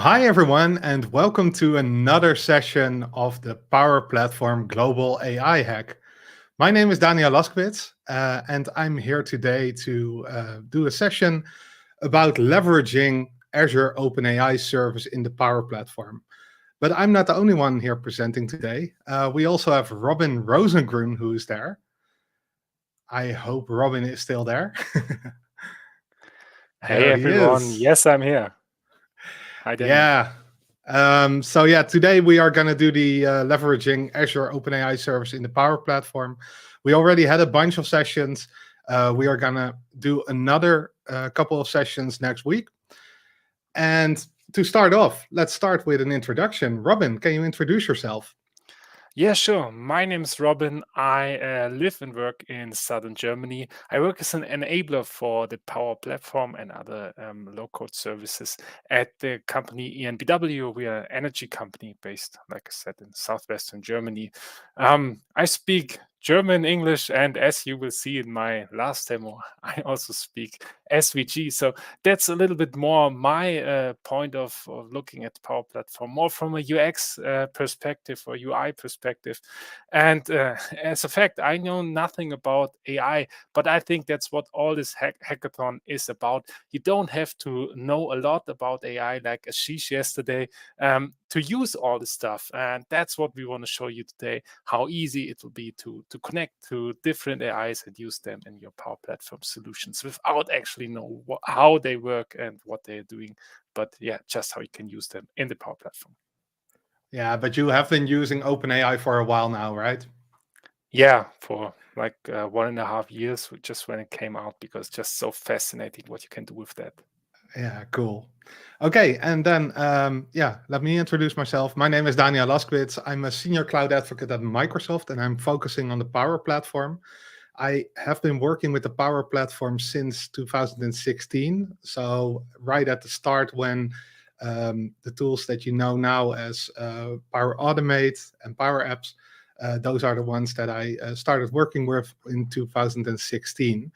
Hi, everyone, and welcome to another session of the Power Platform Global AI Hack. My name is Daniel Laskewitz, and I'm here today to do a session about leveraging Azure OpenAI service in the Power Platform. But I'm not the only one here presenting today. We also have Robin Rosengrun, who is there. I hope Robin is still there. Hey There he everyone, is. yes, I'm here. Hi Daniel. Yeah. Today we are going to do the leveraging Azure OpenAI service in the Power Platform. We already had a bunch of sessions. We are going to do another couple of sessions next week. And to start off, let's start with an introduction. Robin, can you introduce yourself? Yeah, sure. My name is Robin. I live and work in southern Germany. I work as an enabler for the Power Platform and other low-code services at the company EnBW. We are an energy company based, like I said, in southwestern Germany. I speak German, English, and as you will see in my last demo, I also speak SVG. So that's a little bit more my point of looking at Power Platform, more from a UX perspective or UI perspective. And as a fact, I know nothing about AI, but I think that's what all this hackathon is about. You don't have to know a lot about AI like Ashish yesterday to use all this stuff. And that's what we want to show you today, how easy it will be to connect to different AIs and use them in your Power Platform solutions without actually know how they work and what they're doing. But yeah, just how you can use them in the Power Platform. Yeah, but you have been using OpenAI for a while now, right? Yeah, for like 1.5 years, just when it came out, because it's just so fascinating what you can do with that. Yeah, cool. Okay, and then, let me introduce myself. My name is Daniel Laskewitz. I'm a senior cloud advocate at Microsoft, and I'm focusing on the Power Platform. I have been working with the Power Platform since 2016. So right at the start when the tools that you know now as Power Automate and Power Apps, those are the ones that I started working with in 2016.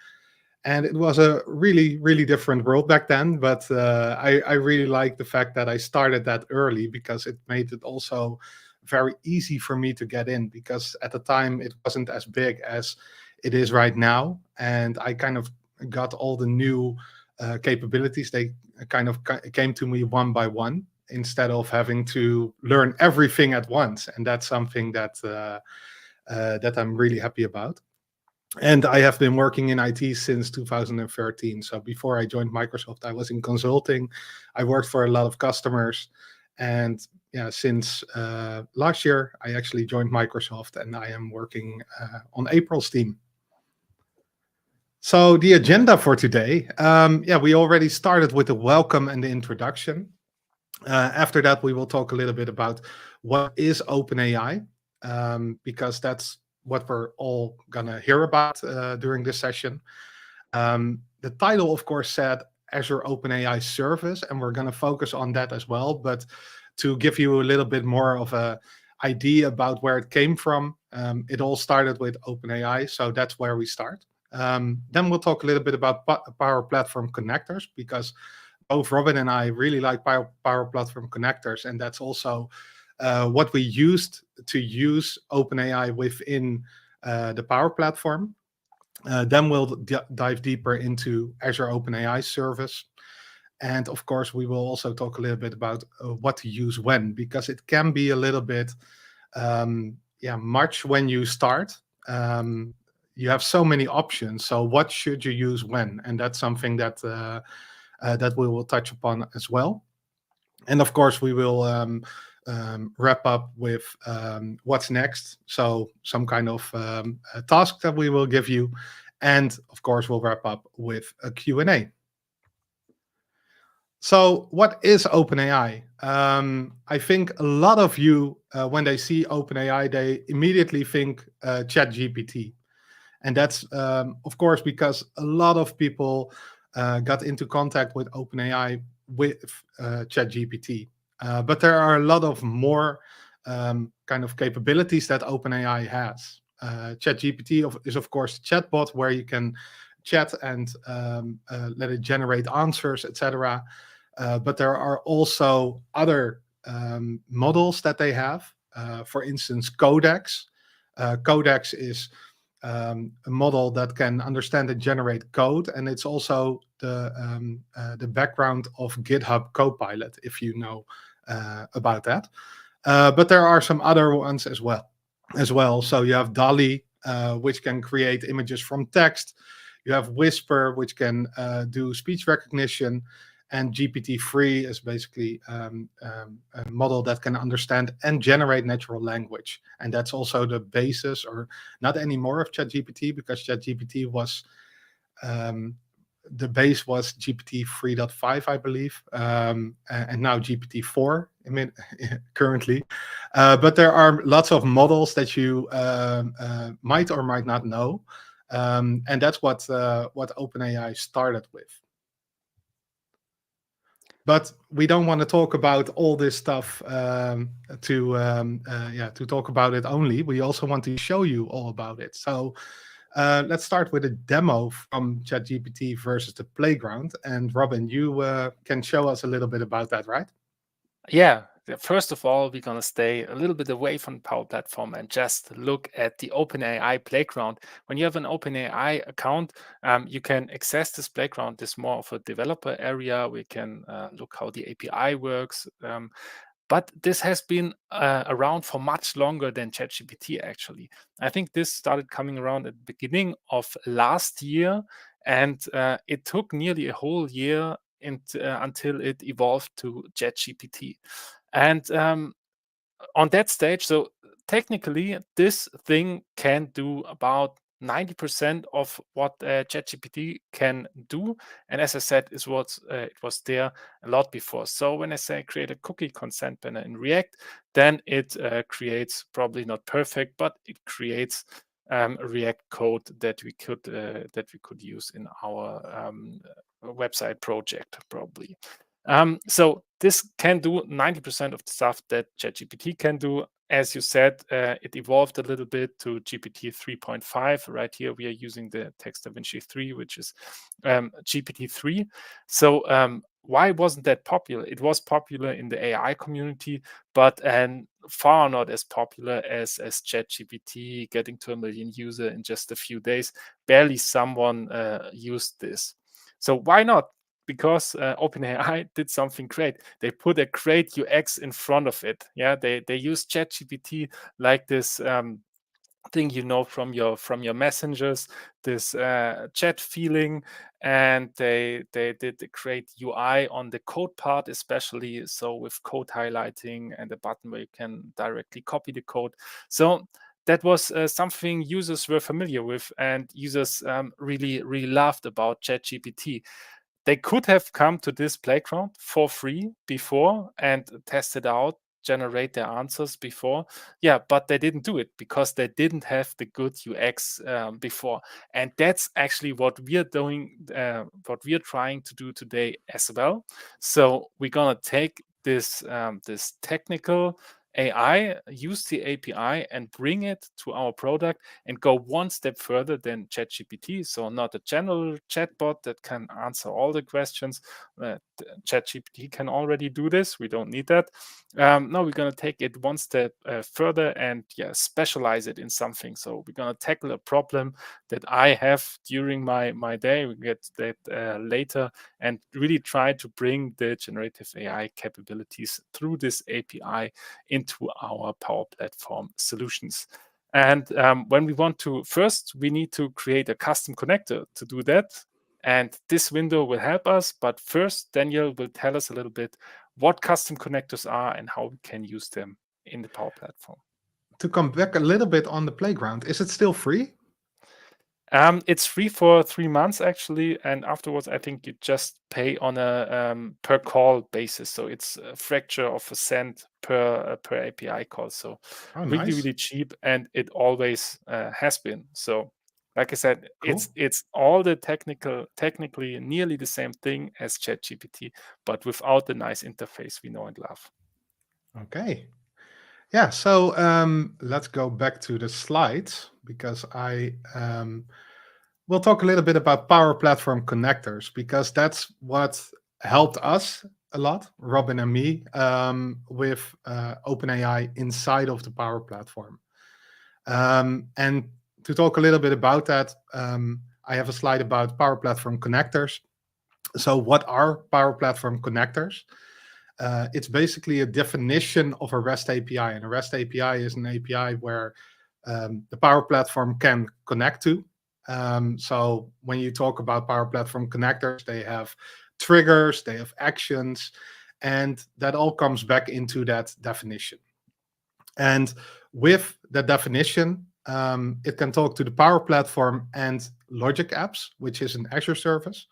And it was a really, really different world back then. But I really like the fact that I started that early because it made it also very easy for me to get in, because at the time it wasn't as big as it is right now. And I kind of got all the new capabilities. They kind of came to me one by one instead of having to learn everything at once. And that's something that that I'm really happy about. And I have been working in IT since 2013. So before I joined Microsoft, I was in consulting. I worked for a lot of customers. And yeah, since last year, I actually joined Microsoft and I am working on April's team. So the agenda for today, we already started with the welcome and the introduction. After that, we will talk a little bit about what is OpenAI, because that's what we're all going to hear about during this session. The title, of course, said Azure OpenAI Service, and we're going to focus on that as well. But to give you a little bit more of an idea about where it came from, it all started with OpenAI, so that's where we start. Then we'll talk a little bit about Power Platform connectors, because both Robin and I really like Power Platform connectors, and that's also what we used to use OpenAI within the Power Platform. Then we'll dive deeper into Azure OpenAI service. And of course, we will also talk a little bit about what to use when, because it can be a little bit much when you start. You have so many options. So what should you use when? And that's something that that we will touch upon as well. And of course, we will wrap up with what's next. So some kind of a task that we will give you. And of course, we'll wrap up with a Q&A. So what is OpenAI? I think a lot of you, when they see OpenAI, they immediately think ChatGPT. And that's, of course, because a lot of people got into contact with OpenAI with ChatGPT. But there are a lot of more kind of capabilities that OpenAI has. ChatGPT is, of course, a chatbot where you can chat and let it generate answers, etc. But there are also other models that they have. For instance, Codex. Codex is a model that can understand and generate code, and it's also the background of GitHub Copilot, if you know about that. But there are some other ones as well. So you have DALL-E, which can create images from text. You have Whisper, which can do speech recognition. And GPT-3 is basically a model that can understand and generate natural language. And that's also the basis, or not anymore, of ChatGPT, because ChatGPT was the base was GPT 3.5, I believe, and now GPT 4 currently. But there are lots of models that you might or might not know, and that's what OpenAI started with. But we don't want to talk about all this stuff to talk about it only. We also want to show you all about it. So let's start with a demo from ChatGPT versus the playground. And Robin, you can show us a little bit about that, right? Yeah. First of all, we're going to stay a little bit away from the Power Platform and just look at the OpenAI playground. When you have an OpenAI account, you can access this playground. This more of a developer area. We can look how the API works. But this has been around for much longer than ChatGPT, actually. I think this started coming around at the beginning of last year, and it took nearly a whole year until it evolved to ChatGPT. And on that stage, so technically, this thing can do about 90% of what ChatGPT can do. And as I said, it was there a lot before. So when I say create a cookie consent banner in React, then it creates, probably not perfect, but it creates React code that we could use in our website project, probably. So this can do 90% of the stuff that ChatGPT can do. As you said, it evolved a little bit to GPT 3.5. Right here, we are using the TextDaVinci 3, which is GPT 3. So why wasn't that popular? It was popular in the AI community, but far not as popular as ChatGPT, getting to 1 million users in just a few days. Barely someone used this. So why not? Because OpenAI did something great. They put a great UX in front of it. Yeah, they use ChatGPT like this thing from your messengers, this chat feeling, and they did a great UI on the code part, especially so with code highlighting and a button where you can directly copy the code. So that was something users were familiar with, and users really loved about ChatGPT. They could have come to this playground for free before and tested out, generate their answers before. Yeah, but they didn't do it because they didn't have the good UX before. And that's actually what we are doing, what we are trying to do today as well. So we're going to take this technical AI, use the API and bring it to our product and go one step further than ChatGPT. So not a general chatbot that can answer all the questions. ChatGPT can already do this. We don't need that. No, we're going to take it one step further and specialize it in something. So we're going to tackle a problem that I have during my day. We get that later, and really try to bring the generative AI capabilities through this API into our Power Platform solutions. And when we want to, first, we need to create a custom connector to do that. And this window will help us. But first, Daniel will tell us a little bit what custom connectors are and how we can use them in the Power Platform. To come back a little bit on the playground, is it still free? It's free for 3 months, actually. And afterwards, I think you just pay on a per call basis. So it's a fraction of a cent per API call. So really, nice. really cheap. And it always has been. So like I said, Cool. it's all the technically nearly the same thing as ChatGPT, but without the nice interface we know and love. Okay. Yeah, so let's go back to the slides, because I will talk a little bit about Power Platform connectors, because that's what helped us a lot, Robin and me, with OpenAI inside of the Power Platform. And to talk a little bit about that, I have a slide about Power Platform connectors. So what are Power Platform connectors? It's basically a definition of a REST API. And a REST API is an API where the Power Platform can connect to. So when you talk about Power Platform connectors, they have triggers, they have actions, and that all comes back into that definition. And with that definition, it can talk to the Power Platform and Logic Apps, which is an Azure service.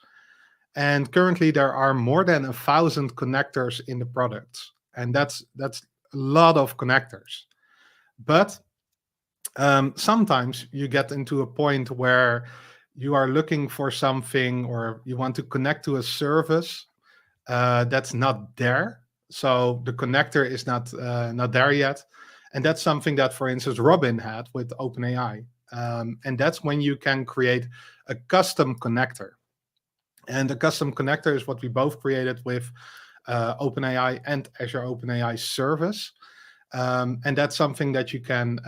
And currently, there are more than 1,000 connectors in the products, and that's a lot of connectors. But sometimes you get into a point where you are looking for something, or you want to connect to a service that's not there. So the connector is not there yet, and that's something that, for instance, Robin had with OpenAI, and that's when you can create a custom connector. And the custom connector is what we both created with OpenAI and Azure OpenAI service. And that's something that you can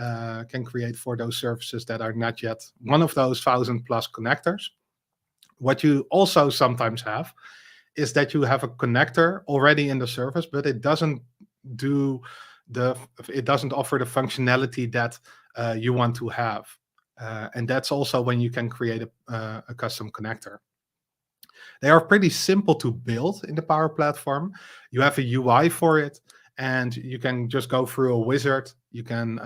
create for those services that are not yet one of those 1,000 plus connectors. What you also sometimes have is that you have a connector already in the service, but it doesn't offer the functionality that you want to have. And that's also when you can create a custom connector. They are pretty simple to build in the Power Platform. You have a UI for it, and you can just go through a wizard. You can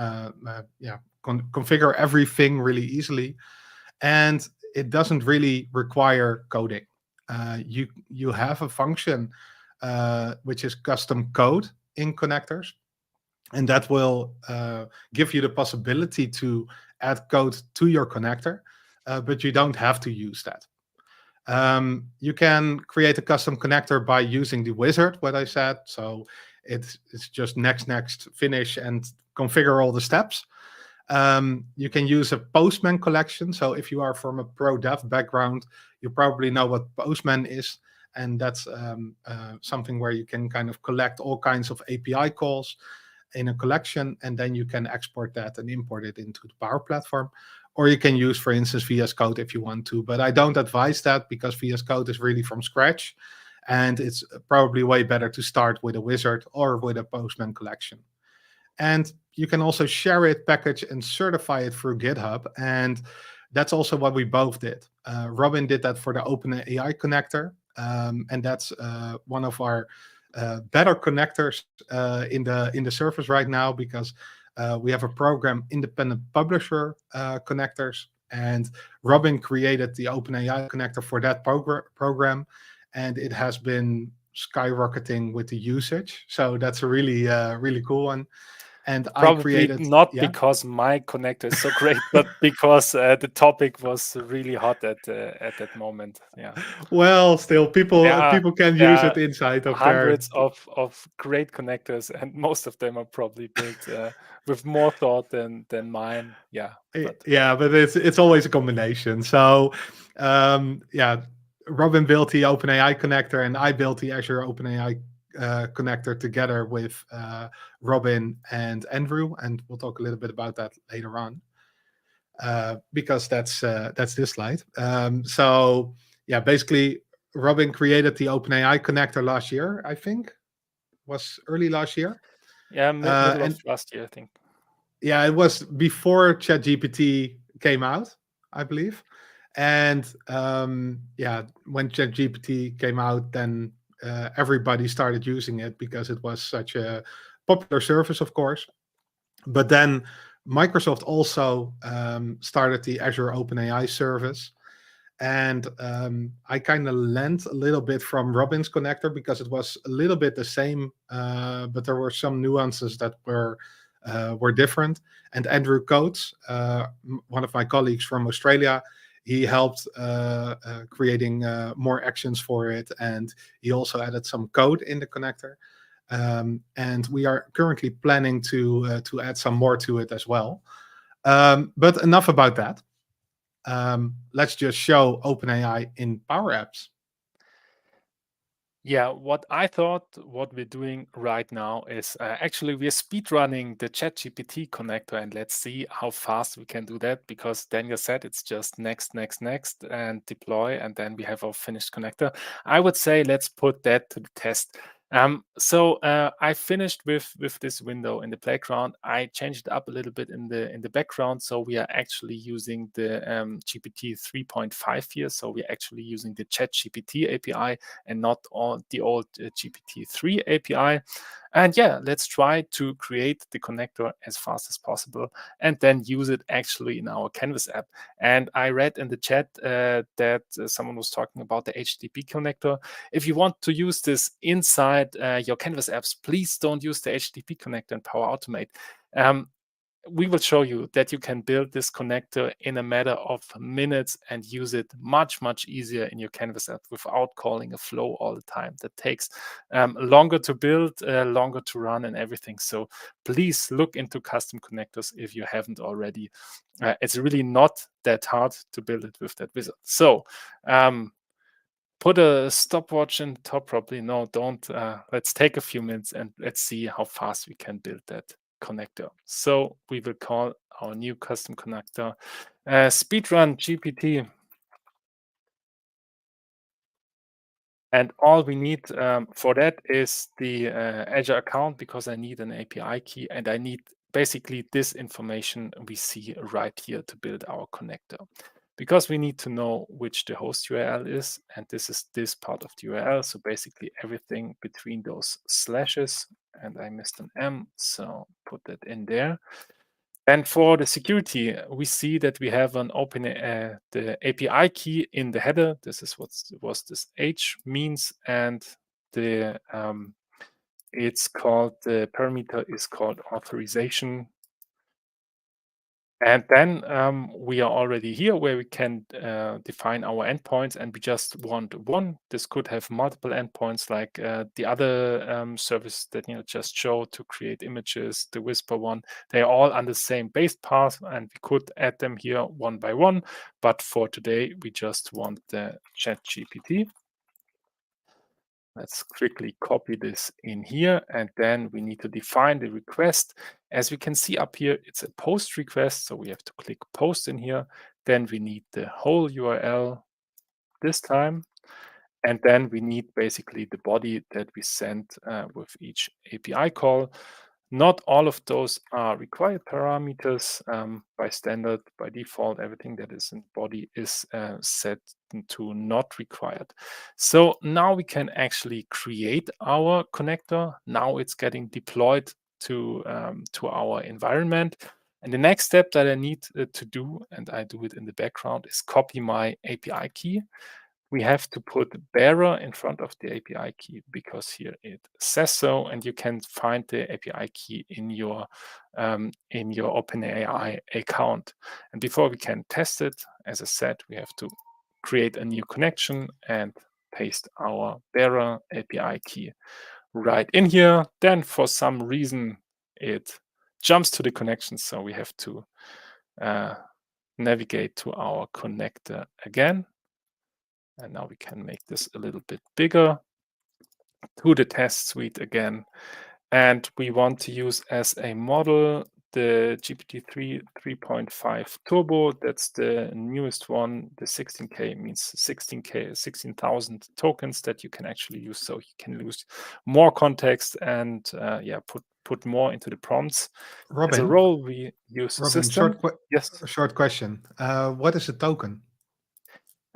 configure everything really easily, and it doesn't really require coding. You have a function which is custom code in connectors, and that will give you the possibility to add code to your connector, but you don't have to use that. You can create a custom connector by using the wizard, what I said. So it's just next, finish, and configure all the steps. You can use a Postman collection. So if you are from a pro dev background, you probably know what Postman is. And that's something where you can kind of collect all kinds of API calls in a collection, and then you can export that and import it into the Power Platform. Or you can use, for instance, VS Code if you want to. But I don't advise that, because VS Code is really from scratch. And it's probably way better to start with a wizard or with a Postman collection. And you can also share it, package, and certify it through GitHub. And that's also what we both did. Robin did that for the OpenAI connector. And that's one of our better connectors in the service right now, because we have a program, independent publisher connectors, and Robin created the OpenAI connector for that program, and it has been skyrocketing with the usage. So that's a really cool one. And Probably I created not because my connector is so great, but because the topic was really hot at that moment. Yeah. Well, still, people can use it are inside of hundreds of great connectors, and most of them are probably built with more thought than mine. Yeah. But it's always a combination. So Robin built the OpenAI connector, and I built the Azure OpenAI connector together with Robin and Andrew, and we'll talk a little bit about that later on, because that's this slide. So basically, Robin created the OpenAI connector last year. I think was early last year. Yeah, middle of last year, I think. Yeah, it was before ChatGPT came out, I believe. And when ChatGPT came out, then everybody started using it because it was such a popular service, of course. But then Microsoft also started the Azure OpenAI service. And I kind of lent a little bit from Robin's connector, because it was a little bit the same, but there were some nuances that were different. And Andrew Coates, one of my colleagues from Australia, he helped creating more actions for it, and he also added some code in the connector. And we are currently planning to add some more to it as well. But enough about that. Let's just show OpenAI in Power Apps. Yeah, what I thought what we're doing right now is actually we're speedrunning the ChatGPT connector, and let's see how fast we can do that, because Daniel said it's just next, next, next, and deploy, and then we have our finished connector. I would say let's put that to the test. So I finished with this window in the playground. I changed it up a little bit in the background, so we are actually using the GPT 3.5 here. So we're actually using the ChatGPT API and not on the old GPT-3 API. And yeah, let's try to create the connector as fast as possible and then use it actually in our Canvas app. And I read in the chat that someone was talking about the HTTP connector. If you want to use this inside your Canvas apps, please don't use the HTTP connector in Power Automate. We will show you that you can build this connector in a matter of minutes and use it much, much easier in your Canvas app without calling a flow all the time. That takes longer to build, longer to run and everything. So please look into custom connectors if you haven't already. It's really not that hard to build it with that wizard. So put a stopwatch in the top, probably. No, don't. Let's take a few minutes and let's see how fast we can build that connector. So we will call our new custom connector speedrun GPT. And all we need for that is the Azure account, because I need an API key and I need basically this information we see right here to build our connector. Because we need to know which the host URL is, and this is this part of the URL. So basically everything between those slashes, and I missed an M, so put that in there. And for the security, we see that we have an open the API key in the header. This is what this H means, and the it's called, the parameter is called authorization. And then we are already here where we can define our endpoints, and we just want one. This could have multiple endpoints, like the other service that just showed to create images, the Whisper one. They're all on the same base path, and we could add them here one by one. But for today, we just want the ChatGPT. Let's quickly copy this in here, and then we need to define the request. As we can see up here, it's a post request, so we have to click post in here. Then we need the whole URL this time, and then we need basically the body that we send with each API call. Not all of those are required parameters. By standard, by default, everything that is in body is set to not required. So now we can actually create our connector. Now it's getting deployed to our environment. And the next step that I need to do, and I do it in the background, is copy my API key. We have to put bearer in front of the API key, because here it says so, and you can find the API key in your OpenAI account. And before we can test it, as I said, we have to create a new connection and paste our bearer API key right in here. Then for some reason it jumps to the connection, so we have to navigate to our connector again. And now we can make this a little bit bigger, to the test suite again. And we want to use as a model the GPT-3 3.5 Turbo. That's the newest one. The 16K means 16,000 tokens that you can actually use. So you can use more context and put more into the prompts. As a Robin, role, we use system. Yes. short question. What is a token?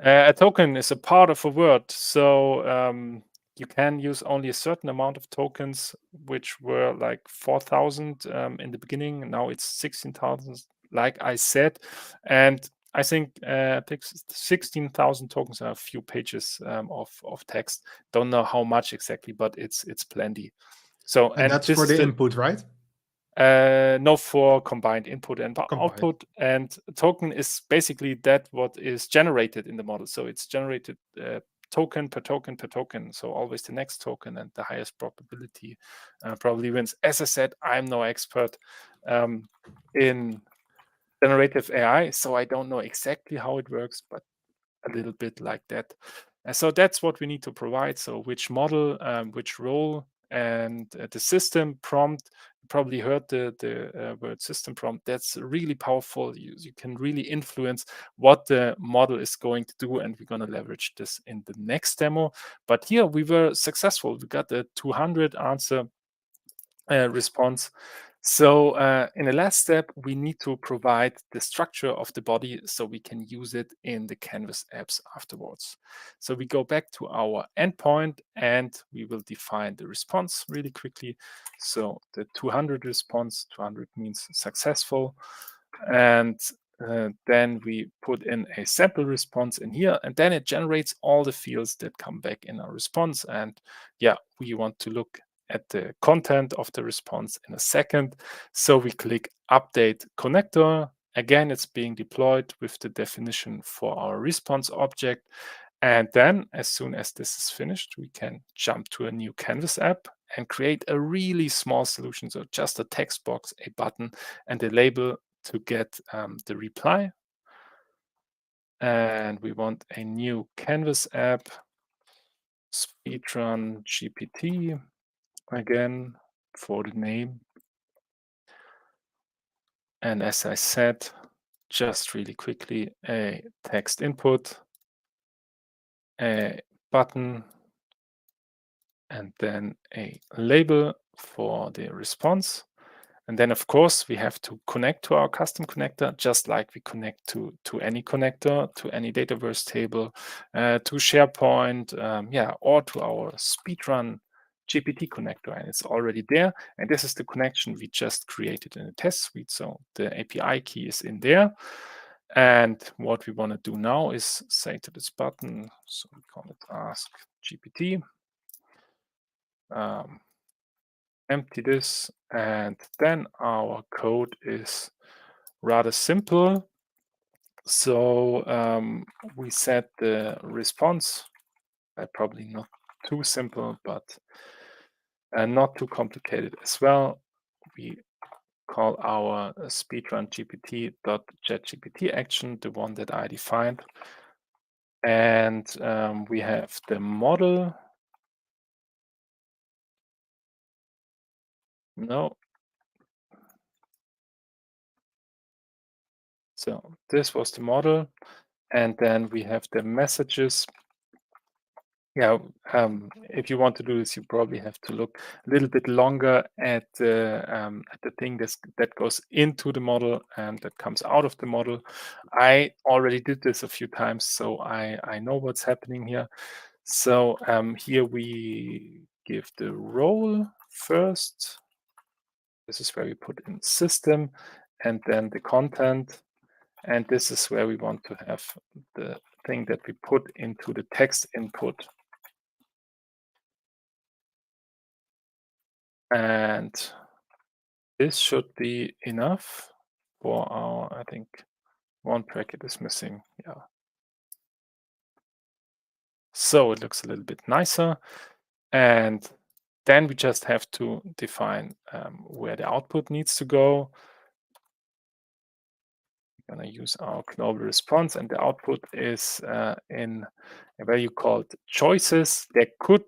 A token is a part of a word. So you can use only a certain amount of tokens, which were like 4,000 in the beginning. Now it's 16,000, like I said. And I think 16,000 tokens are a few pages of text. Don't know how much exactly, but it's plenty. So And that's for the input, right? No, for combined input and output. And token is basically that what is generated in the model. So it's generated token per token per token. So always the next token, and the highest probability probably wins. As I said, I'm no expert in generative AI, so I don't know exactly how it works, but a little bit like that. So that's what we need to provide. So which model, which role, and the system prompt. You probably heard the word system prompt. That's really powerful. You can really influence what the model is going to do, and we're going to leverage this in the next demo. But here we were successful. We got a 200 answer response. So in the last step, we need to provide the structure of the body so we can use it in the Canvas apps afterwards. So we go back to our endpoint and we will define the response really quickly. So the 200 response, 200 means successful. And then we put in a sample response in here, and then it generates all the fields that come back in our response. And yeah, we want to look at the content of the response in a second. So we click Update Connector. Again, it's being deployed with the definition for our response object. And then as soon as this is finished, we can jump to a new Canvas app and create a really small solution. So just a text box, a button, and a label to get the reply. And we want a new Canvas app, Speedrun GPT, again, for the name. And as I said, just really quickly, a text input, a button, and then a label for the response. And then, of course, we have to connect to our custom connector, just like we connect to any connector, to any Dataverse table, to SharePoint, or to our Speedrun GPT connector. And it's already there. And this is the connection we just created in the test suite. So the API key is in there. And what we want to do now is say to this button, so we call it Ask GPT. Empty this, and then our code is rather simple. So we set the response, probably not too simple, but not too complicated as well. We call our speedrun GPT.jetGPT action, the one that I defined. And we have the model. No. So this was the model. And then we have the messages. Yeah, if you want to do this, you probably have to look a little bit longer at the thing that goes into the model and that comes out of the model. I already did this a few times, so I know what's happening here. So here we give the role first. This is where we put in system, and then the content. And this is where we want to have the thing that we put into the text input. And this should be enough for our, I think one bracket is missing. Yeah. So it looks a little bit nicer. And then we just have to define where the output needs to go. We're going to use our global response, and the output is in a value called choices. There could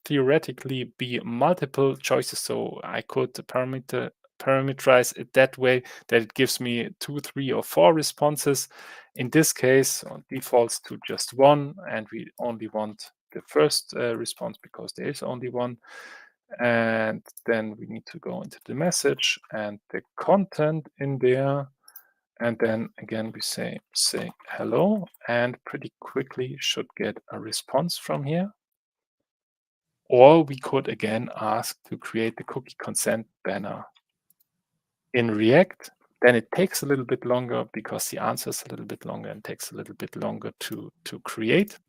theoretically be multiple choices, so I could parameterize it that way that it gives me 2, 3, or 4 responses. In this case, defaults to just one, and we only want the first response because there is only one. And then we need to go into the message and the content in there. And then again, we say hello, and pretty quickly should get a response from here. Or we could again ask to create the cookie consent banner in React. Then it takes a little bit longer because the answer is a little bit longer and takes a little bit longer to create.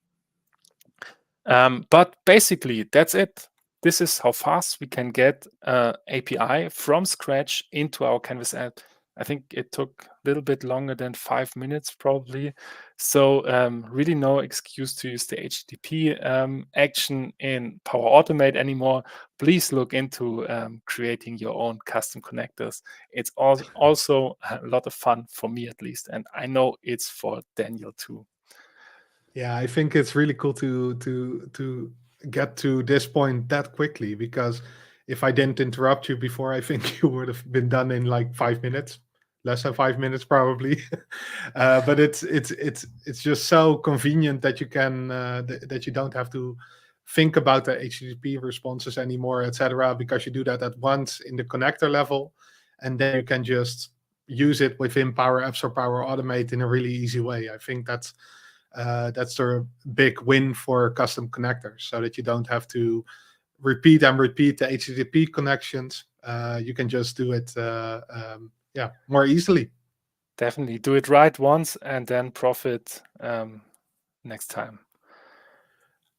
But basically, that's it. This is how fast we can get API from scratch into our Canvas app. I think it took a little bit longer than 5 minutes, probably. So really no excuse to use the HTTP action in Power Automate anymore. Please look into creating your own custom connectors. It's also a lot of fun for me, at least. And I know it's for Daniel too. Yeah, I think it's really cool to get to this point that quickly, because if I didn't interrupt you before, I think you would have been done in like 5 minutes, less than 5 minutes probably. But it's just so convenient that you can that you don't have to think about the HTTP responses anymore, etc., because you do that at once in the connector level, and then you can just use it within Power Apps or Power Automate in a really easy way. I think that's a big win for custom connectors, so that you don't have to repeat and repeat the HTTP connections. You can just do it more easily. Definitely do it right once and then profit next time.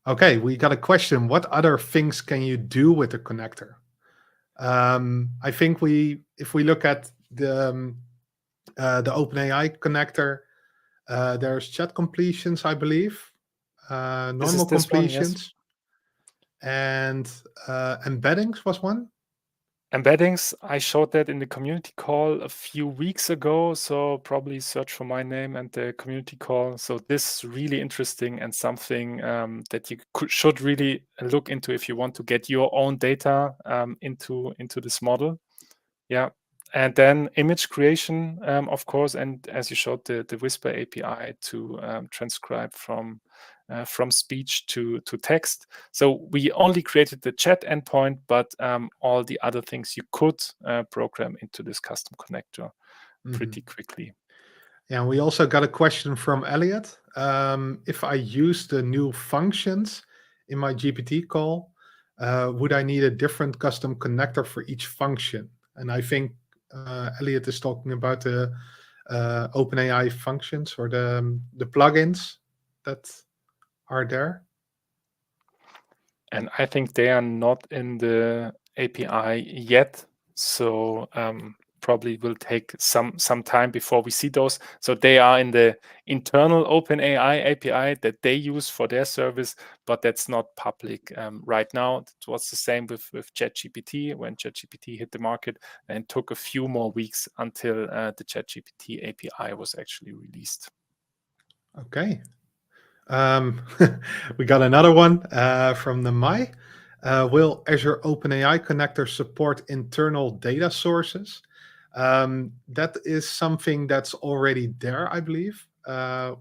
Okay, we got a question. What other things can you do with the connector? I think if we look at the OpenAI connector, there's chat completions, I believe, This is normal this one, yes. completions, and embeddings was one. Embeddings, I showed that in the community call a few weeks ago, so probably search for my name and the community call. So this is really interesting and something that you should really look into if you want to get your own data into this model. Yeah. And then image creation, of course, and as you showed, the Whisper API to transcribe from speech to text. So we only created the chat endpoint, but all the other things you could program into this custom connector pretty quickly. Yeah, and we also got a question from Elliot. If I use the new functions in my GPT call, would I need a different custom connector for each function? And I think Elliot is talking about the OpenAI functions or the plugins that are there. And I think they are not in the API yet. So probably will take some time before we see those. So they are in the internal OpenAI API that they use for their service, but that's not public right now. It was the same with ChatGPT. When ChatGPT hit the market, and took a few more weeks until the ChatGPT API was actually released. Okay. We got another one from the Mai. Will Azure OpenAI connector support internal data sources? That is something that's already there, I believe.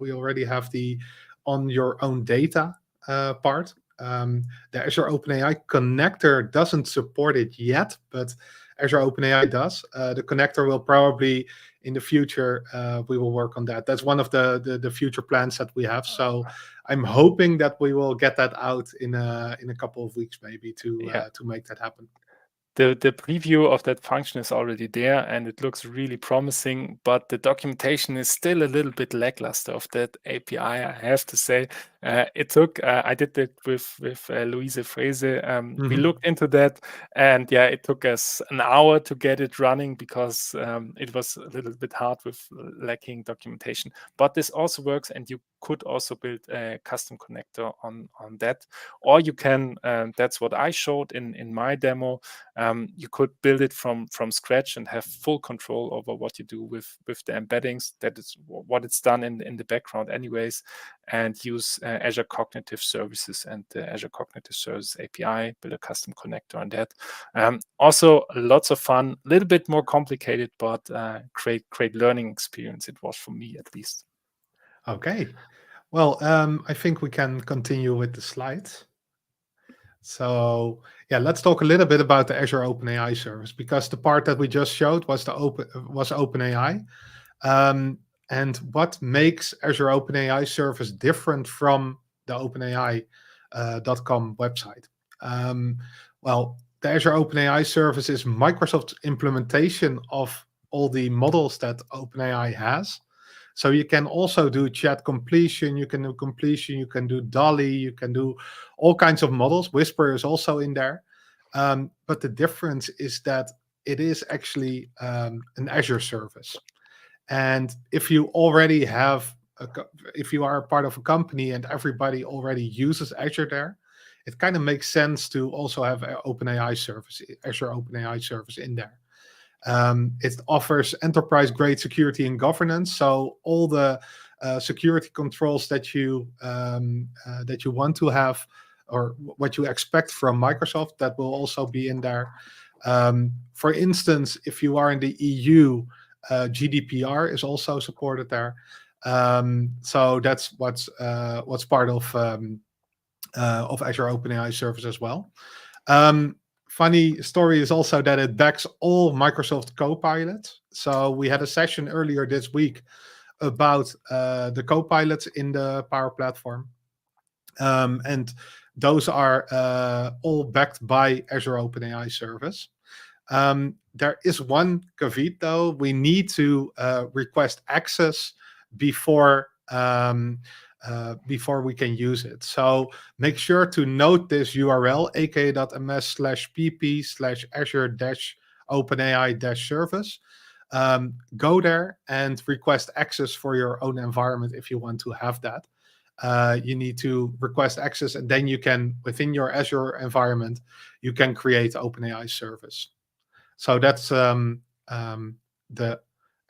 We already have the on your own data part. The Azure OpenAI connector doesn't support it yet, but Azure OpenAI does. The connector will probably in the future we will work on that. That's one of the future plans that we have. So I'm hoping that we will get that out in a couple of weeks, maybe to make that happen. The preview of that function is already there and it looks really promising, but the documentation is still a little bit lackluster of that API, I have to say. It took, I did it with Louise Frese. We looked into that and it took us an hour to get it running because it was a little bit hard with lacking documentation. But this also works and you could also build a custom connector on that. Or you can, that's what I showed in my demo, you could build it from scratch and have full control over what you do with the embeddings. That is what it's done in the background anyways, and use Azure Cognitive Services and the Azure Cognitive Services API, build a custom connector on that. Also, lots of fun, a little bit more complicated, but great learning experience it was for me at least. Okay. Well, I think we can continue with the slides. So let's talk a little bit about the Azure OpenAI service, because the part that we just showed was OpenAI. And what makes Azure OpenAI service different from the OpenAI.com website? Well, the Azure OpenAI service is Microsoft's implementation of all the models that OpenAI has. So you can also do chat completion, you can do Dolly, you can do all kinds of models. Whisper is also in there. But the difference is that it is actually an Azure service. And if you already have, if you are a part of a company and everybody already uses Azure there, it kind of makes sense to also have an OpenAI service, Azure OpenAI service in there. It offers enterprise-grade security and governance. So all the security controls that you want to have, or what you expect from Microsoft, that will also be in there. For instance, if you are in the EU, GDPR is also supported there. So that's what's part of Azure OpenAI service as well. Funny story is also that it backs all Microsoft Copilots. So we had a session earlier this week about the Copilots in the Power Platform. And those are all backed by Azure OpenAI service. There is one caveat though. We need to request access before we can use it. So make sure to note this URL, aka.ms/pp/azure-openai-service. Go there and request access for your own environment if you want to have that. You need to request access, and then you can, within your Azure environment, you can create OpenAI service. So that's the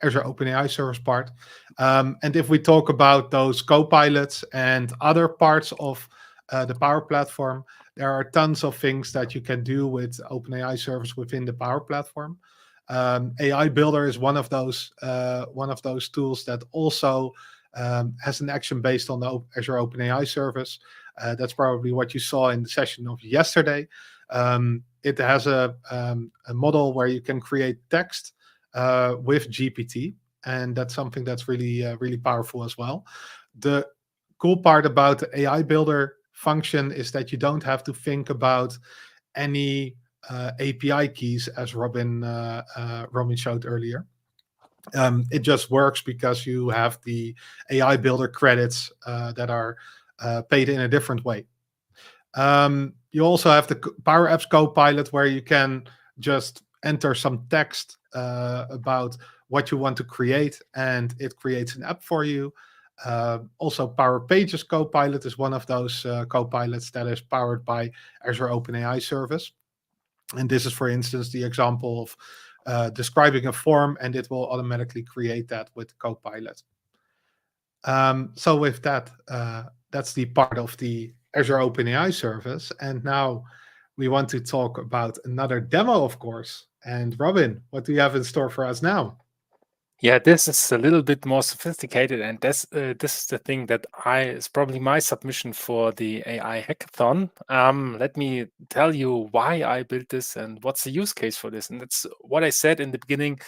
Azure OpenAI service part. And if we talk about those copilots and other parts of the Power Platform, there are tons of things that you can do with OpenAI service within the Power Platform. AI Builder is one of those tools that also has an action based on the Azure OpenAI service. That's probably what you saw in the session of yesterday. It has a model where you can create text with GPT, and that's something that's really powerful as well. The cool part about the AI Builder function is that you don't have to think about any API keys, as Robin showed earlier. It just works because you have the AI Builder credits that are paid in a different way. You also have the Power Apps Copilot, where you can just enter some text about what you want to create, and it creates an app for you. Also, Power Pages Copilot is one of those copilots that is powered by Azure OpenAI service. And this is, for instance, the example of describing a form, and it will automatically create that with Copilot. So with that, that's the part of the Azure OpenAI service. And now we want to talk about another demo, of course. And Robin, what do you have in store for us now? Yeah, this is a little bit more sophisticated, and this is the thing that is probably my submission for the AI hackathon. Let me tell you why I built this and what's the use case for this. And that's what I said in the beginning.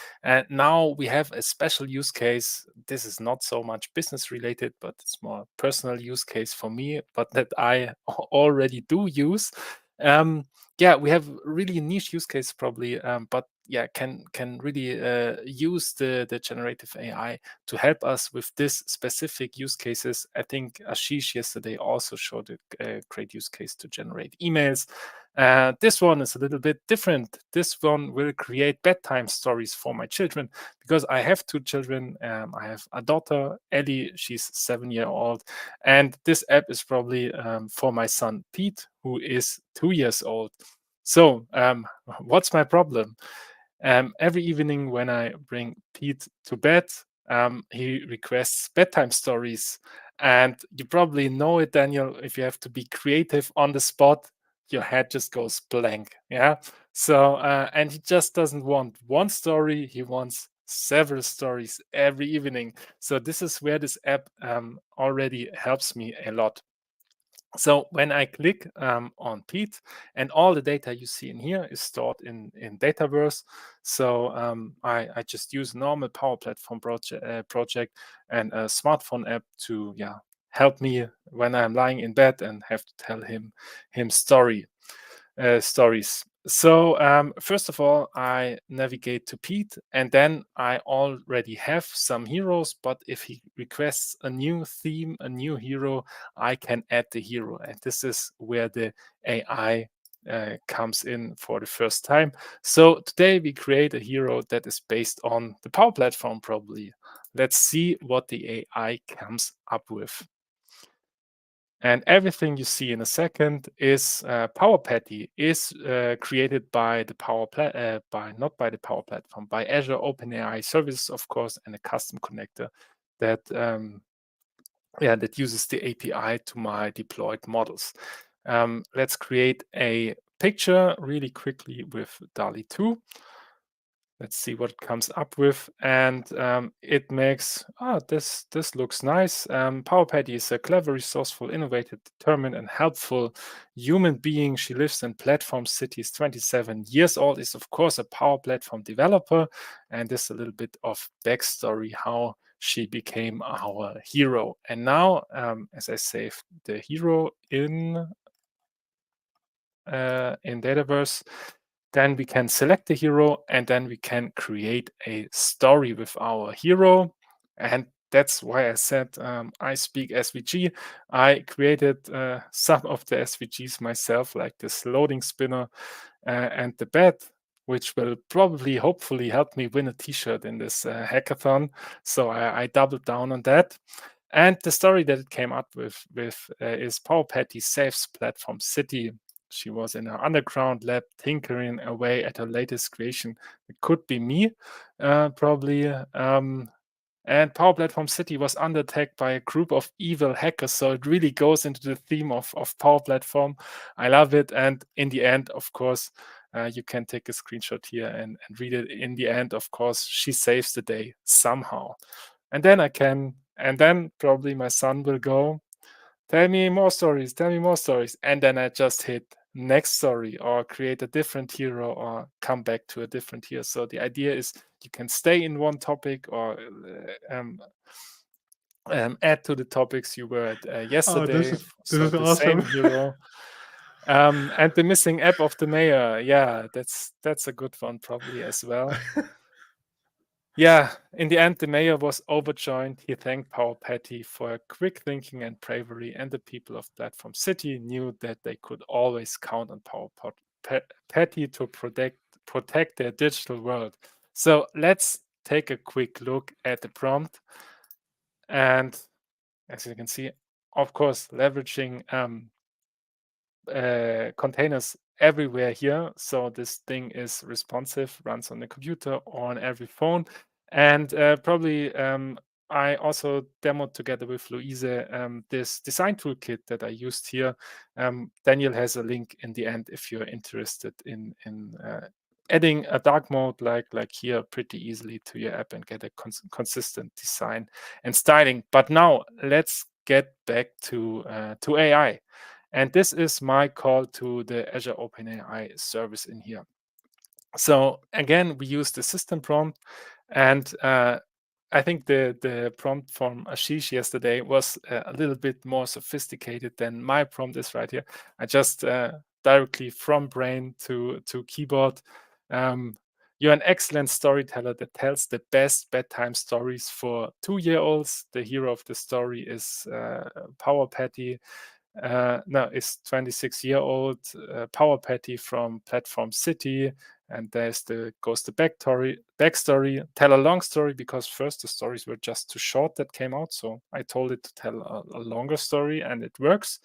Now we have a special use case. This is not so much business related, but it's more personal use case for me, but that I already do use. Yeah, we have really niche use case probably, but yeah, can really use the generative AI to help us with this specific use cases. I think Ashish yesterday also showed a great use case to generate emails. This one is a little bit different. This one will create bedtime stories for my children, because I have two children. I have a daughter, Ellie, she's 7 years old. And this app is probably for my son, Pete, who is 2 years old. So what's my problem? Every evening when I bring Pete to bed, he requests bedtime stories. And you probably know it, Daniel, if you have to be creative on the spot, your head just goes blank. Yeah. So, and he just doesn't want one story, he wants several stories every evening. So this is where this app already helps me a lot. So when I click on Pete, and all the data you see in here is stored in Dataverse. So I just use a normal Power Platform project and a smartphone app to help me when I'm lying in bed and have to tell him stories. So first of all, I navigate to Pete, and then I already have some heroes. But if he requests a new theme, a new hero, I can add the hero. And this is where the AI comes in for the first time. So today we create a hero that is based on the Power Platform probably. Let's see what the AI comes up with. And everything you see in a second is PowerPatty is created by the not by the Power Platform, by Azure OpenAI services, of course, and a custom connector that that uses the API to my deployed models. Let's create a picture really quickly with DALL-E 2. Let's see what it comes up with, and it makes this looks nice. PowerPatty is a clever, resourceful, innovative, determined, and helpful human being. She lives in Platform City, is 27 years old, is of course a Power Platform developer, and this a little bit of backstory how she became our hero. And now, as I saved the hero in Dataverse, then we can select the hero, and then we can create a story with our hero. And that's why I said I speak SVG. I created some of the SVGs myself, like this loading spinner and the bed, which will probably, hopefully, help me win a t-shirt in this hackathon. So I doubled down on that. And the story that it came up with is PowerPatty saves Platform City. She was in her underground lab tinkering away at her latest creation. It could be me, probably. And Power Platform City was under attack by a group of evil hackers. So it really goes into the theme of Power Platform. I love it. And in the end, of course, you can take a screenshot here and read it. In the end, of course, she saves the day somehow. And then probably my son will go, tell me more stories, tell me more stories. And then I just hit next story or create a different hero or come back to a different hero. So the idea is you can stay in one topic or add to the topics you were at yesterday. This So is the same awesome. hero. And the missing app of the mayor. Yeah, that's a good one probably as well. Yeah, in the end, the mayor was overjoyed. He thanked PowerPatty for her quick thinking and bravery, and the people of Platform City knew that they could always count on PowerPatty to protect their digital world. So let's take a quick look at the prompt. And as you can see, of course, leveraging containers everywhere here. So this thing is responsive, runs on the computer or on every phone. And probably I also demoed together with Louise this design toolkit that I used here. Daniel has a link in the end if you're interested in adding a dark mode like here pretty easily to your app and get a consistent design and styling. But now let's get back to AI. And this is my call to the Azure OpenAI service in here. So again, we use the system prompt, and I think the prompt from Ashish yesterday was a little bit more sophisticated than my prompt is right here. I just directly from brain to keyboard. You're an excellent storyteller that tells the best bedtime stories for 2-year-olds. The hero of the story is PowerPatty. No, is 26-year-old PowerPatty from Platform City, and goes the backstory. Tell a long story because first the stories were just too short that came out, so I told it to tell a longer story, and it works.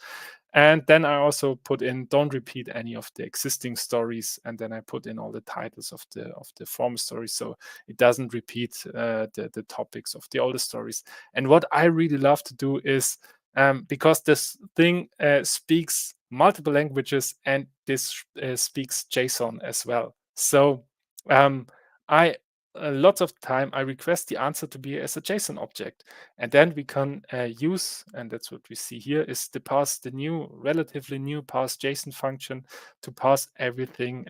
And then I also put in don't repeat any of the existing stories, and then I put in all the titles of the former stories, so it doesn't repeat the topics of the older stories. And what I really love to do is because this thing speaks multiple languages and this speaks JSON as well. So I lots of time I request the answer to be as a JSON object, and then we can use, and that's what we see here, is the relatively new parse JSON function to parse everything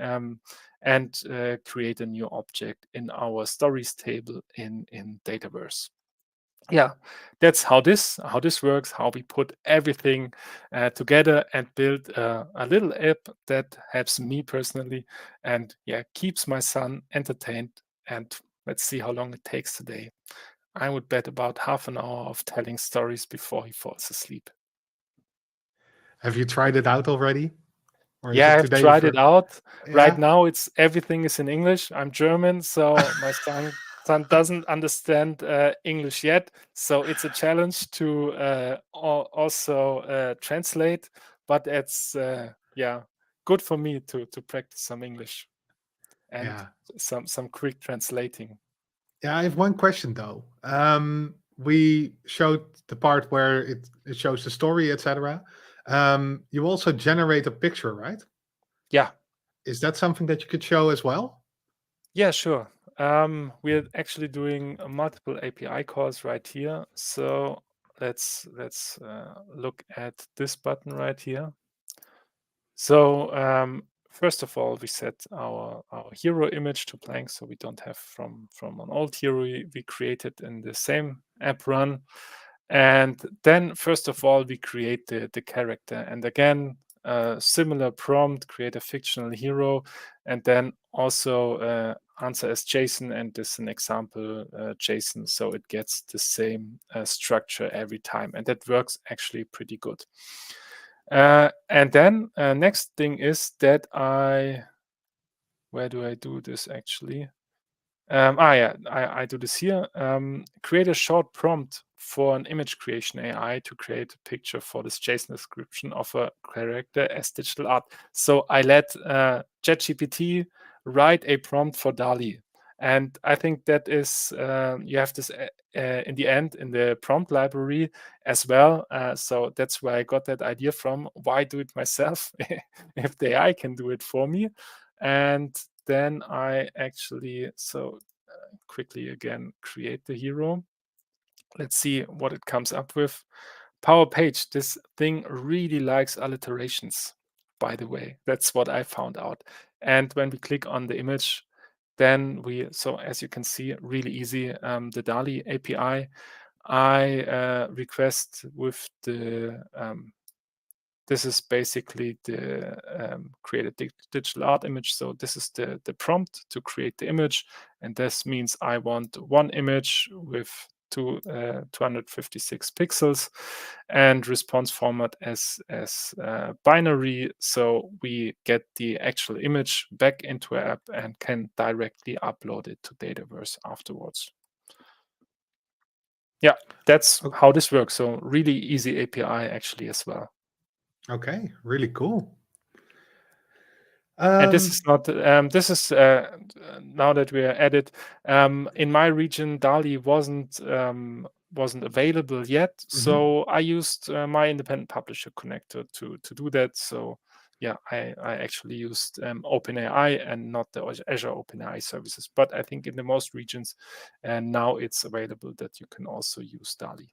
and create a new object in our stories table in Dataverse. Yeah, that's how this works, how we put everything together and build a little app that helps me personally and keeps my son entertained. And let's see how long it takes today. I would bet about half an hour of telling stories before he falls asleep. Have you tried it out already? Or is Yeah, it I've today tried it out. Right Yeah. now, everything is in English. I'm German, so my son doesn't understand English yet. So it's a challenge to also translate. But it's good for me to practice some English and Yeah. some quick translating. Yeah, I have one question though. we showed the part where it shows the story, etc. You also generate a picture, right? Yeah. Is that something that you could show as well? Yeah, sure. We're actually doing multiple API calls right here. So let's look at this button right here. So first of all, we set our hero image to blank, so we don't have from an old hero we created in the same app run. And then first of all, we create the character. And again, similar prompt, create a fictional hero, and then also answer as JSON. And this is an example JSON, so it gets the same structure every time. And that works actually pretty good. And then next thing is that where do I do this actually? Yeah, I do this here. Create a short prompt for an image creation AI to create a picture for this JSON description of a character as digital art. So I let ChatGPT write a prompt for DALL-E. And I think that is, you have this in the end in the prompt library as well. So that's where I got that idea from. Why do it myself if the AI can do it for me? And then I actually, quickly again, create the hero. Let's see what it comes up with. Power Page, this thing really likes alliterations, by the way. That's what I found out. And when we click on the image, then so as you can see, really easy, the DALL-E API, I request with the this is basically the create a digital art image. So this is the prompt to create the image. And this means I want one image with 256 pixels and response format as binary. So we get the actual image back into our app and can directly upload it to Dataverse afterwards. Yeah, that's how this works. So really easy API actually as well. Okay, really cool. And this is not, this is now that we are at it, in my region, DALL-E wasn't available yet. So I used my independent publisher connector to do that. So yeah, I actually used OpenAI and not the Azure OpenAI services. But I think in the most regions, and now it's available that you can also use DALL-E.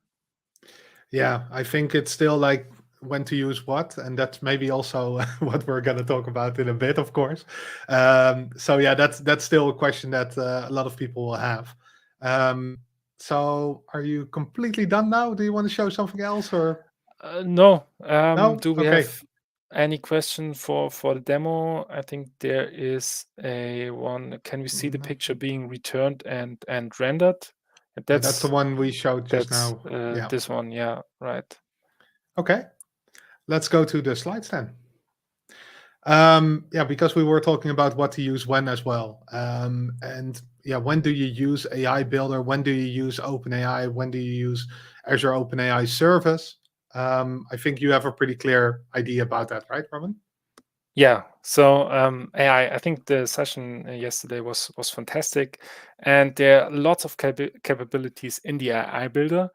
Yeah, I think it's still like when to use what, and that's maybe also what we're going to talk about in a bit, of course. So yeah, that's still a question that a lot of people will have. So are you completely done now? Do you want to show something else, or no? no? Do we Okay. have any question for the demo? I think there is a one. Can we see the picture being returned and rendered? That's the one we showed just now. Yeah. This one. Yeah, right. Okay. Let's go to the slides then. Yeah, because we were talking about what to use when as well. And yeah, when do you use AI Builder? When do you use OpenAI? When do you use Azure OpenAI service? I think you have a pretty clear idea about that, right, Robin? Yeah. So AI, I think the session yesterday was fantastic, and there are lots of capabilities in the AI Builder.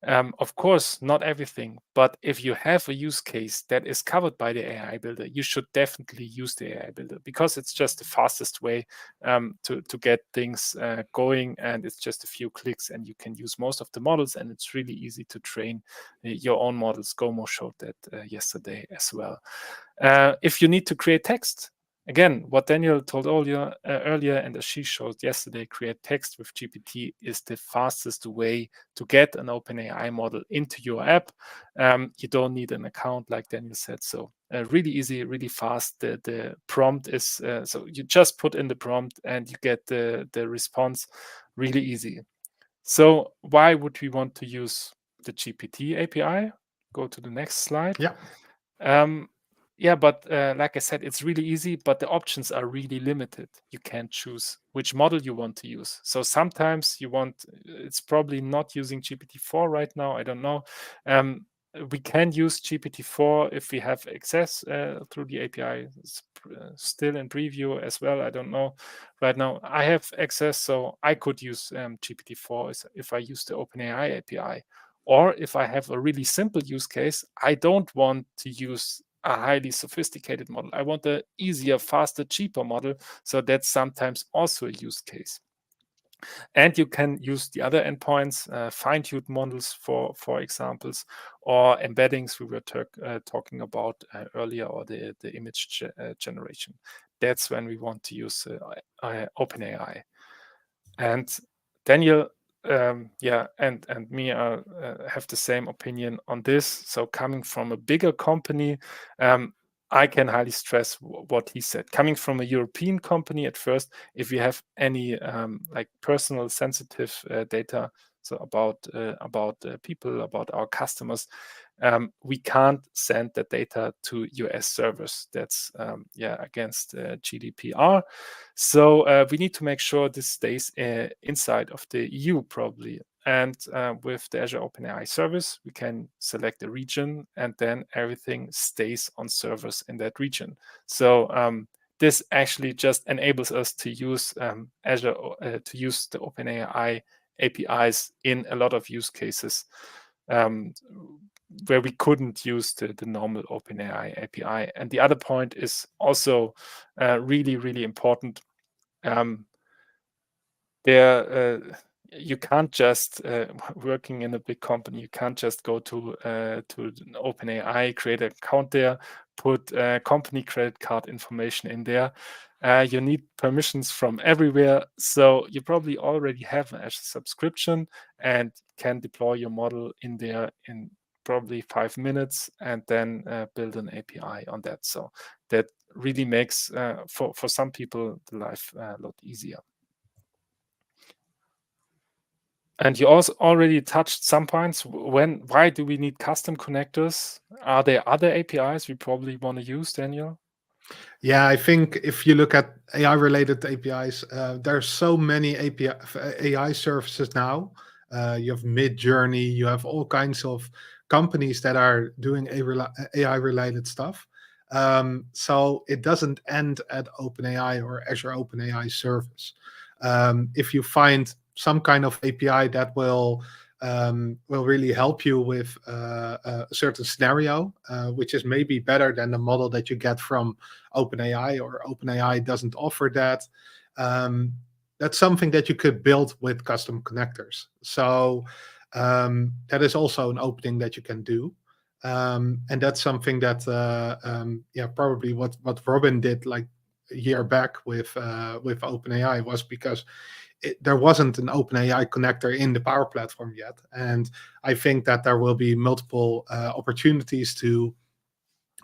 Of course, not everything, but if you have a use case that is covered by the AI Builder, you should definitely use the AI Builder because it's just the fastest way to get things going, and it's just a few clicks, and you can use most of the models, and it's really easy to train your own models. Gomo showed that yesterday as well. If you need to create text, again, what Daniel told earlier, and as she showed yesterday, create text with GPT is the fastest way to get an OpenAI model into your app. You don't need an account, like Daniel said. So really easy, really fast. The prompt is, so you just put in the prompt and you get the response really easy. So why would we want to use the GPT API? Go to the next slide. Yeah. Yeah, but like I said, it's really easy, but the options are really limited. You can't choose which model you want to use. So sometimes it's probably not using GPT-4 right now. I don't know. We can use GPT-4 if we have access through the API. It's still in preview as well. I don't know right now. I have access, so I could use GPT-4 if I use the OpenAI API. Or if I have a really simple use case, I don't want to use a highly sophisticated model. I want an easier, faster, cheaper model. So that's sometimes also a use case. And you can use the other endpoints, fine-tuned models for examples, or embeddings we were talking about earlier, or the image generation. That's when we want to use OpenAI. And Daniel, and me have the same opinion on this. So coming from a bigger company, I can highly stress what he said. Coming from a European company at first, if you have any like personal sensitive data, so about people, about our customers, we can't send the data to US servers. That's against GDPR. So we need to make sure this stays inside of the EU probably. And with the Azure OpenAI service, we can select a region, and then everything stays on servers in that region. So this actually just enables us to use Azure, to use the OpenAI APIs in a lot of use cases where we couldn't use the normal OpenAI API. And the other point is also really, really important. You can't just working in a big company. You can't just go to OpenAI, create an account there, put company credit card information in there. You need permissions from everywhere. So you probably already have an Azure subscription and can deploy your model in there in probably 5 minutes, and then build an API on that. So that really makes for some people the life a lot easier. And you also already touched some points. Why do we need custom connectors? Are there other APIs we probably want to use, Daniel? Yeah, I think if you look at AI-related APIs, there's so many AI services now. You have Midjourney, you have all kinds of companies that are doing AI-related stuff. So it doesn't end at OpenAI or Azure OpenAI service. If you find some kind of API that will really help you with a certain scenario, which is maybe better than the model that you get from OpenAI, or OpenAI doesn't offer that. That's something that you could build with custom connectors. So that is also an opening that you can do. And that's something that, probably what Robin did like a year back with OpenAI was because there wasn't an OpenAI connector in the Power Platform yet. And I think that there will be multiple opportunities to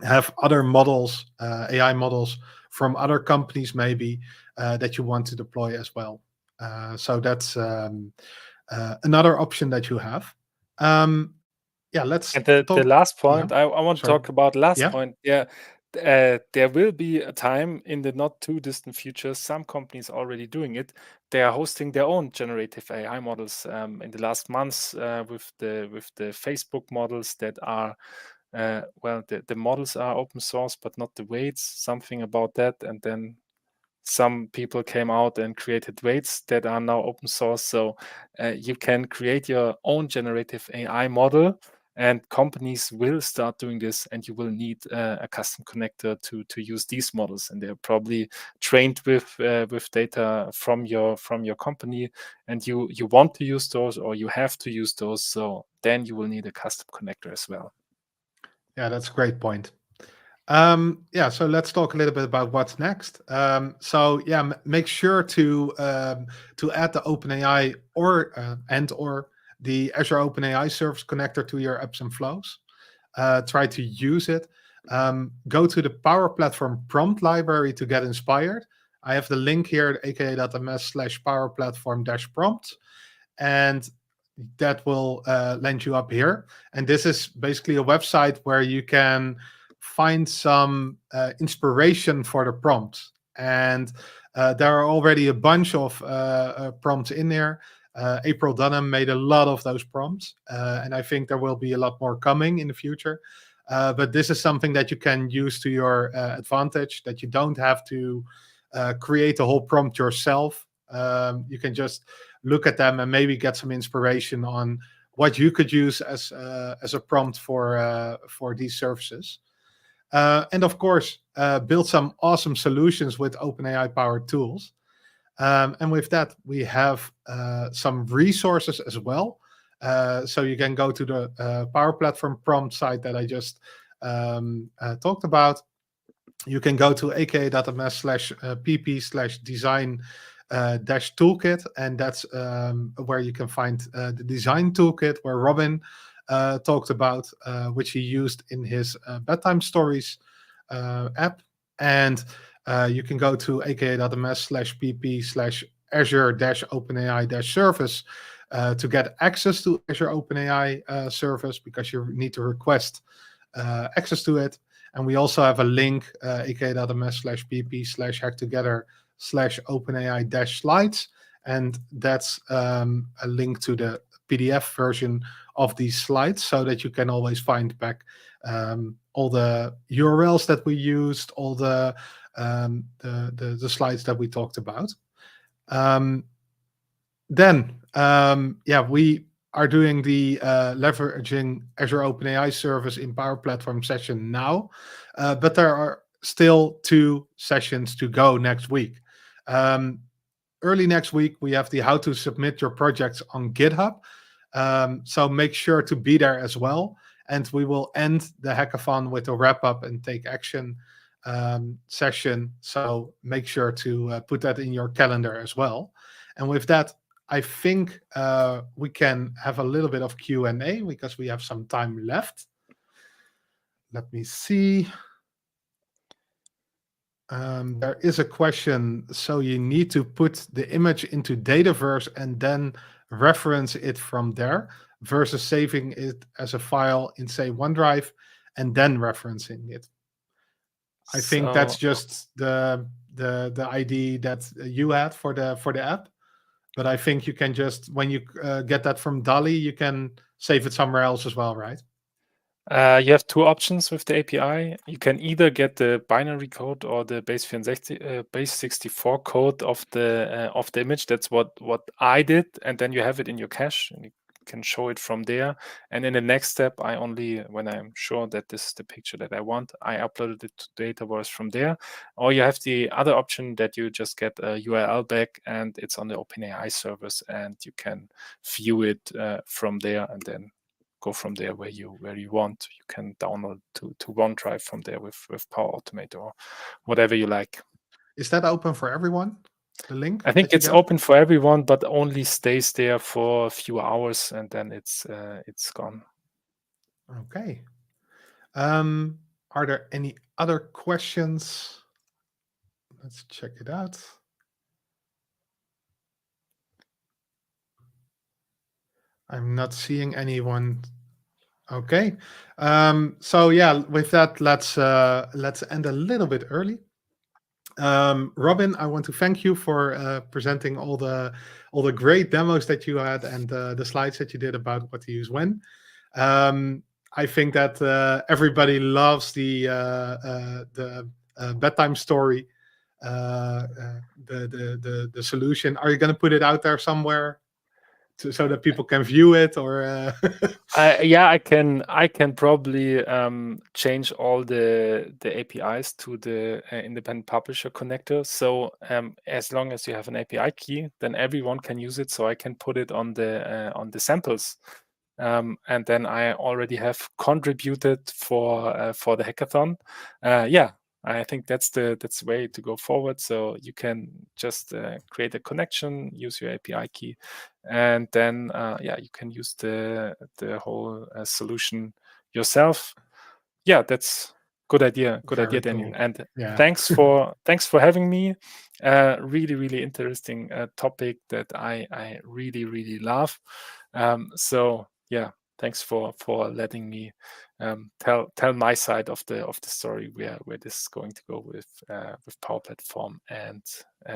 have other models, AI models from other companies maybe that you want to deploy as well. So that's another option that you have. Let's And the last point, Yeah. I want to Sorry. talk about last Yeah. point. Yeah, there will be a time in the not too distant future, some companies are already doing it. They are hosting their own generative AI models. In the last months, with the Facebook models that are the models are open source, but not the weights, something about that. And then some people came out and created weights that are now open source. So you can create your own generative AI model, and companies will start doing this, and you will need a custom connector to use these models. And they're probably trained with data from your company, and you want to use those, or you have to use those. So then you will need a custom connector as well. Yeah, that's a great point. So let's talk a little bit about what's next. Make sure to add the OpenAI or the Azure OpenAI Service Connector to your apps and flows. Try to use it. Go to the Power Platform prompt library to get inspired. I have the link here, aka.ms/powerplatform-prompt, and that will land you up here. And this is basically a website where you can find some inspiration for the prompts. And there are already a bunch of prompts in there. April Dunham made a lot of those prompts, and I think there will be a lot more coming in the future. but this is something that you can use to your advantage, that you don't have to create a whole prompt yourself. You can just look at them and maybe get some inspiration on what you could use as a prompt for these services. And of course, build some awesome solutions with OpenAI powered tools. And with that, we have some resources as well. So you can go to the Power Platform prompt site that I just talked about. You can go to aka.ms/pp/design -toolkit, and that's where you can find the design toolkit where Robin talked about, which he used in his bedtime stories app. And you can go to aka.ms/pp/azure-openai-service to get access to Azure OpenAI service, because you need to request access to it. And we also have a link, aka.ms/pp/HackTogether/OpenAI-slides. And that's a link to the PDF version of these slides, so that you can always find back all the URLs that we used, all the slides that we talked about. We are doing the leveraging Azure OpenAI service in Power Platform session now, but there are still 2 sessions to go next week. Early next week, we have the how to submit your projects on GitHub. So make sure to be there as well. And we will end the hackathon with a wrap up and take action session. So make sure to put that in your calendar as well. And with that, I think we can have a little bit of Q&A because we have some time left. Let me see. There is a question. So you need to put the image into Dataverse and then reference it from there, versus saving it as a file in, say, OneDrive and then referencing it. I think that's just the ID that you had for the app. But I think you can just, when you get that from DALL-E, you can save it somewhere else as well, right? You have 2 options with the API. You can either get the binary code or the base64 code of the image. That's what I did, and then you have it in your cache, and you can show it from there. And in the next step, I only, when I'm sure that this is the picture that I want, I uploaded it to Dataverse from there. Or you have the other option that you just get a URL back, and it's on the OpenAI service, and you can view it from there, and then go from there where you want. You can download to OneDrive from there with Power Automate or whatever you like. Is that open for everyone? The link? I think it's open for everyone, but only stays there for a few hours, and then it's gone. Okay. Are there any other questions? Let's check it out. I'm not seeing anyone. Okay. So yeah, with that, let's end a little bit early. Robin, I want to thank you for presenting all the great demos that you had and the slides that you did about what to use when. I think that everybody loves the bedtime story, the solution. Are you going to put it out there somewhere so that people can view it, or? Yeah, I can probably change all the APIs to the independent publisher connector. So as long as you have an API key, then everyone can use it. So I can put it on the samples, and then I already have contributed for the hackathon. Yeah, I think that's the way to go forward. So you can just create a connection, use your API key, and then you can use the whole solution yourself. Yeah, that's good idea. Good idea, Daniel. Cool. And thanks for having me. Really interesting topic that I really love. So yeah, thanks for letting me tell my side of the story where this is going to go with Power Platform and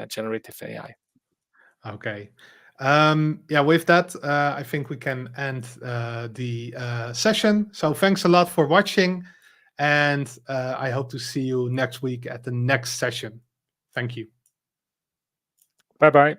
generative AI. Okay. With that, I think we can end the session. So thanks a lot for watching. And I hope to see you next week at the next session. Thank you. Bye-bye.